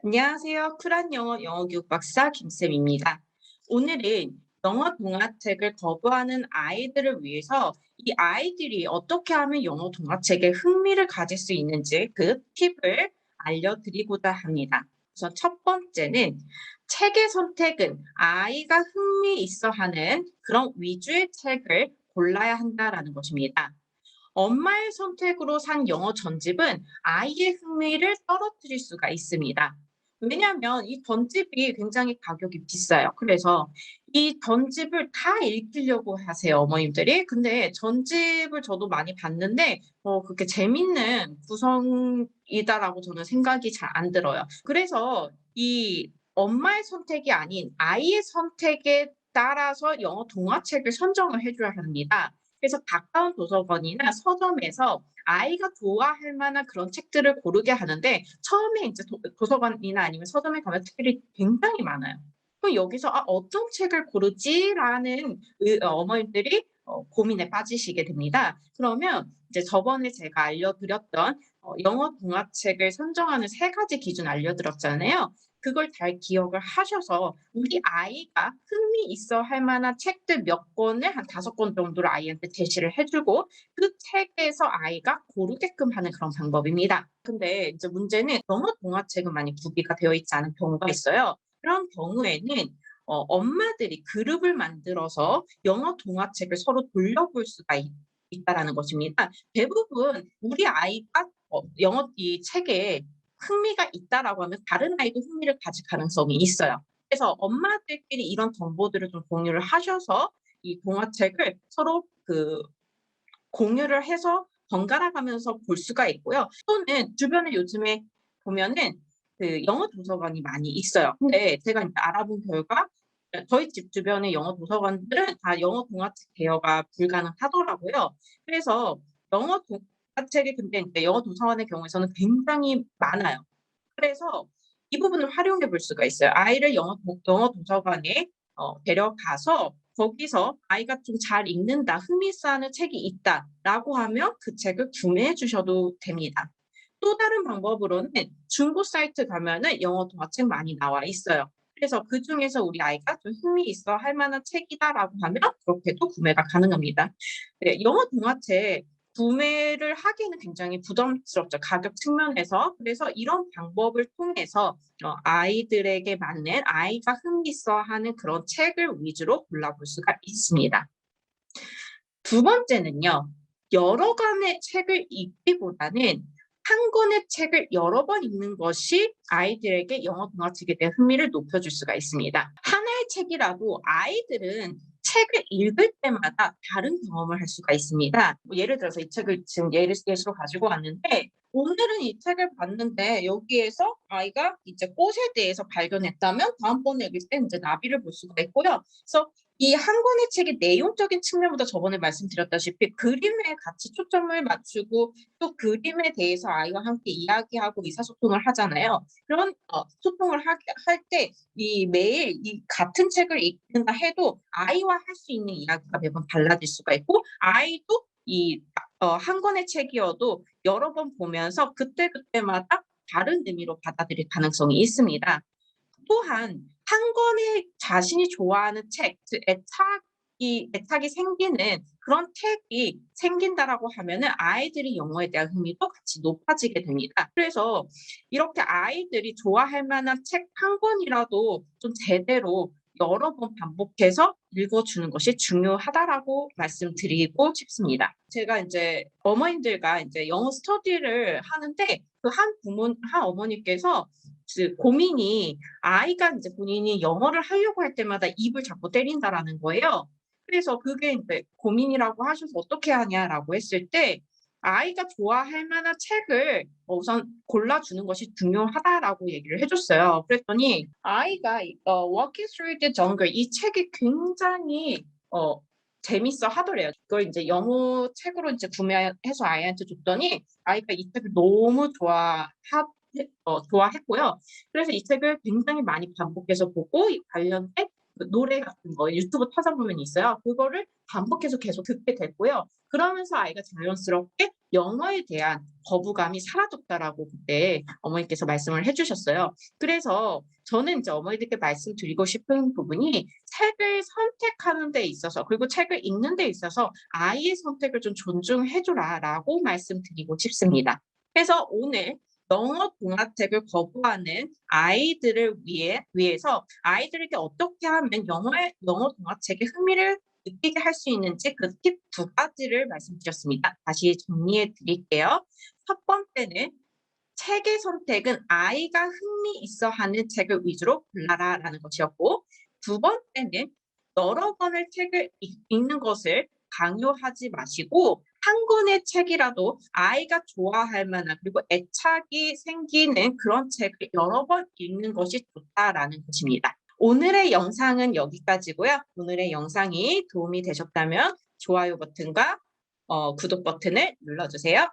안녕하세요. 쿨한 영어 교육 박사 김쌤입니다. 오늘은 영어 동화책을 거부하는 아이들을 위해서 이 아이들이 어떻게 하면 영어 동화책에 흥미를 가질 수 있는지 그 팁을 알려드리고자 합니다. 우선 첫 번째는 책의 선택은 아이가 흥미 있어 하는 그런 위주의 책을 골라야 한다라는 것입니다. 엄마의 선택으로 산 영어 전집은 아이의 흥미를 떨어뜨릴 수가 있습니다. 왜냐하면 이 전집이 굉장히 가격이 비싸요. 그래서 이 전집을 다 읽으려고 하세요, 어머님들이. 근데 전집을 저도 많이 봤는데 그렇게 재밌는 구성이다라고 저는 생각이 잘 안 들어요. 그래서 이 엄마의 선택이 아닌 아이의 선택에 따라서 영어 동화책을 선정을 해 줘야 합니다. 그래서 가까운 도서관이나 서점에서 아이가 좋아할 만한 그런 책들을 고르게 하는데 처음에 이제 도서관이나 아니면 서점에 가면 책들이 굉장히 많아요. 그럼 여기서 '아 어떤 책을 고르지?'라는 어머님들이 고민에 빠지시게 됩니다. 그러면 이제 저번에 제가 알려드렸던 영어 동화책을 선정하는 세 가지 기준 알려드렸잖아요. 그걸 잘 기억을 하셔서 우리 아이가 흥미 있어 할 만한 책들 몇 권을 한 5권 정도를 아이한테 제시를 해 주고 그 책에서 아이가 고르게끔 하는 그런 방법입니다. 근데 이제 문제는 영어 동화책은 많이 구비가 되어 있지 않은 경우가 있어요. 그런 경우에는 엄마들이 그룹을 만들어서 영어 동화책을 서로 돌려볼 수가 있다라는 것입니다. 대부분 우리 아이가 영어 이 책에 흥미가 있다라고 하면 다른 아이도 흥미를 가질 가능성이 있어요. 그래서 엄마들끼리 이런 정보들을 좀 공유를 하셔서 이 동화책을 서로 공유를 해서 번갈아 가면서 볼 수가 있고요. 또는 주변에 요즘에 보면은 영어 도서관이 많이 있어요. 근데 제가 인제 알아본 결과 저희 집 주변의 영어 도서관들은 다 영어 동화책 대여가 불가능하더라고요. 그래서 영어 동화책이 근데 인제 영어 도서관의 경우에서는 굉장히 많아요. 그래서 이 부분을 활용해 볼 수가 있어요. 아이를 영어 도서관에 데려가서 거기서 아이가 좀 잘 읽는다, 흥미 있어 하는 책이 있다라고 하면 그 책을 구매해 주셔도 됩니다. 또 다른 방법으로는 중고 사이트 가면은 영어 동화책 많이 나와 있어요. 그래서 그중에서 우리 아이가 좀 흥미 있어 할 만한 책이다라고 하면 그렇게도 구매가 가능합니다. 네, 영어 동화책 구매를 하기에는 굉장히 부담스럽죠, 가격 측면에서. 그래서 이런 방법을 통해서 아이들에게 맞는 아이가 흥미있어하는 그런 책을 위주로 골라볼 수가 있습니다. 두 번째는요. 여러 권의 책을 읽기보다는 한 권의 책을 여러 번 읽는 것이 아이들에게 영어 동화책에 대한 흥미를 높여줄 수가 있습니다. 하나의 책이라도 아이들은 책을 읽을 때마다 다른 경험을 할 수가 있습니다. 뭐 예를 들어서 이 책을 지금 예시로 가지고 왔는데 오늘은 이 책을 봤는데 여기에서 아이가 이제 꽃에 대해서 발견했다면 다음번에 읽을 때 인제 나비를 볼 수가 있고요. 그래서 이 한 권의 책의 내용적인 측면보다 저번에 말씀드렸다시피 그림에 같이 초점을 맞추고 또 그림에 대해서 아이와 함께 이야기하고 의사소통을 하잖아요. 그런 소통을 할 때 이 매일 이 같은 책을 읽는다 해도 아이와 할 수 있는 이야기가 매번 달라질 수가 있고 아이도 한 권의 책이어도 여러 번 보면서 그때그때마다 다른 의미로 받아들일 가능성이 있습니다. 또한 한 권의 자신이 좋아하는 책, 즉 애착이 생기는 그런 책이 생긴다라고 하면은 아이들이 영어에 대한 흥미도 같이 높아지게 됩니다. 그래서 이렇게 아이들이 좋아할 만한 책 한 권이라도 좀 제대로 여러 번 반복해서 읽어 주는 것이 중요하다라고 말씀드리고 싶습니다. 제가 인제 어머님들과 인제 영어 스터디를 하는데 한 어머니께서 고민이 아이가 인제 본인이 영어를 하려고 할 때마다 입을 자꾸 때린다라는 거예요. 그래서 그게 인제 고민이라고 하셔서 "어떻게 하냐?"라고 했을 때 아이가 좋아할 만한 책을 우선 골라 주는 것이 중요하다라고 얘기를 해 줬어요. 그랬더니 아이가 Walking Through the Jungle 이 책이 굉장히 재밌어 하더래요. 그걸 인제 영어 책으로 인제 구매해서 아이한테 줬더니 아이가 이 책을 너무 좋아했고요. 그래서 이 책을 굉장히 많이 반복해서 보고 이 관련된 그 노래 같은 거 유튜브 찾아보면 있어요. 그거를 반복해서 계속 듣게 됐고요. 그러면서 아이가 자연스럽게 영어에 대한 거부감이 사라졌다라고 그때 어머니께서 말씀을 해 주셨어요. 그래서 저는 이제 어머니들께 말씀드리고 싶은 부분이 책을 선택하는 데 있어서 그리고 책을 읽는 데 있어서 "아이의 선택을 좀 존중해 줘라."라고 말씀드리고 싶습니다. 그래서 오늘 영어 동화책을 거부하는 아이들을 위해서 아이들에게 어떻게 하면 영어 동화책에 흥미를 느끼게 할 수 있는지 그 팁 두 가지를 말씀드렸습니다. 다시 정리해 드릴게요. 첫 번째는 책의 선택은 아이가 흥미있어 하는 책을 위주로 골라라라는 것이었고, 두 번째는 여러 권의 책을 읽는 것을 강요하지 마시고 한 권의 책이라도 아이가 좋아할 만한 그리고 애착이 생기는 그런 책을 여러 번 읽는 것이 좋다라는 것입니다. 오늘의 영상은 여기까지고요. 오늘의 영상이 도움이 되셨다면 좋아요 버튼과 구독 버튼을 눌러주세요.